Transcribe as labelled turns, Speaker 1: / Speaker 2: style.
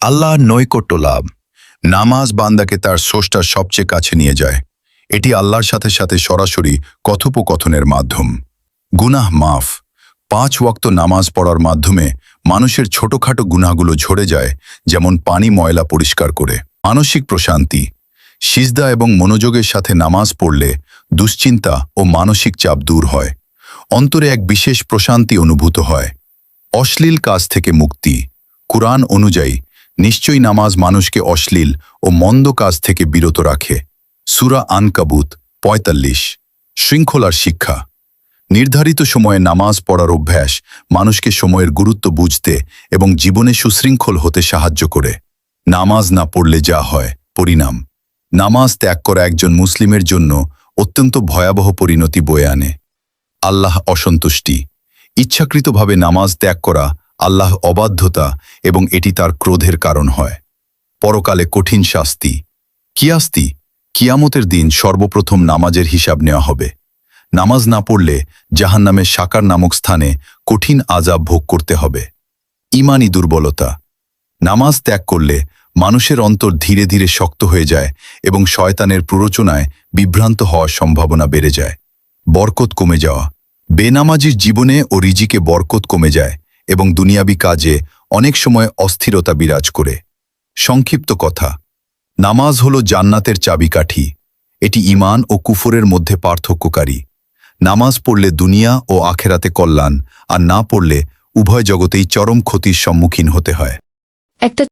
Speaker 1: আল্লাহর নৈকট্য লাভ। নামাজ বান্দাকে তার স্রষ্টার সবচেয়ে কাছে নিয়ে যায়। এটি আল্লাহর সাথে সাথে সরাসরি কথোপকথনের মাধ্যম। গুনাহ মাফ। 5 ওয়াক্ত নামাজ পড়ার মাধ্যমে মানুষের ছোটখাটো গুনাহগুলো ঝরে যায়, যেমন পানি ময়লা পরিষ্কার করে। মানসিক প্রশান্তি। সিজদা এবং মনোযোগের সাথে নামাজ পড়লে দুশ্চিন্তা ও মানসিক চাপ দূর হয়। অন্তরে এক বিশেষ প্রশান্তি অনুভূত হয়। অশ্লীল কাজ থেকে মুক্তি। কুরআন অনুযায়ী নিশ্চয়ই নামাজ মানুষকে অশ্লীল ও মন্দ কাজ থেকে বিরত রাখে। সূরা আনকাবুত 45। শৃঙ্খলার শিক্ষা। নির্ধারিত সময়ে নামাজ পড়ার অভ্যাস মানুষকে সময়ের গুরুত্ব বুঝতে এবং জীবনে সুশৃঙ্খল হতে সাহায্য করে। নামাজ না পড়লে যা হয় পরিণাম। নামাজ ত্যাগ করা একজন মুসলিমের জন্য অত্যন্ত ভয়াবহ পরিণতি বয়ে আনে। আল্লাহ অসন্তুষ্টি। ইচ্ছাকৃতভাবে নামাজ ত্যাগ করা আল্লাহ অবাধ্যতা এবং এটি তার ক্রোধের কারণ হয়। পরকালে কঠিন শাস্তি। কিয়াস্তি। কিয়ামতের দিন সর্বপ্রথম নামাজের হিসাব নেওয়া হবে। নামাজ না পড়লে জাহান্নামের সাকার নামক স্থানে কঠিন আযাব ভোগ করতে হবে। ঈমানি দুর্বলতা। নামাজ ত্যাগ করলে মানুষের অন্তর ধীরে ধীরে শক্ত হয়ে যায় এবং শয়তানের প্ররোচনায় বিভ্রান্ত হওয়ার সম্ভাবনা বেড়ে যায়। বরকত কমে যাওয়া। বেনামাজির জীবনে ও রিজিকে বরকত কমে যায় এবং দুনিয়াবি কাজে অনেক সময় অস্থিরতা বিরাজ করে। সংক্ষিপ্ত কথা, নামাজ হলো জান্নাতের চাবিকাঠি। এটি ঈমান ও কুফরের মধ্যে পার্থক্যকারী। নামাজ পড়লে দুনিয়া ও আখেরাতে কল্যাণ, আর না পড়লে উভয় জগতেই চরম ক্ষতির সম্মুখীন হতে হয়।
Speaker 2: একটা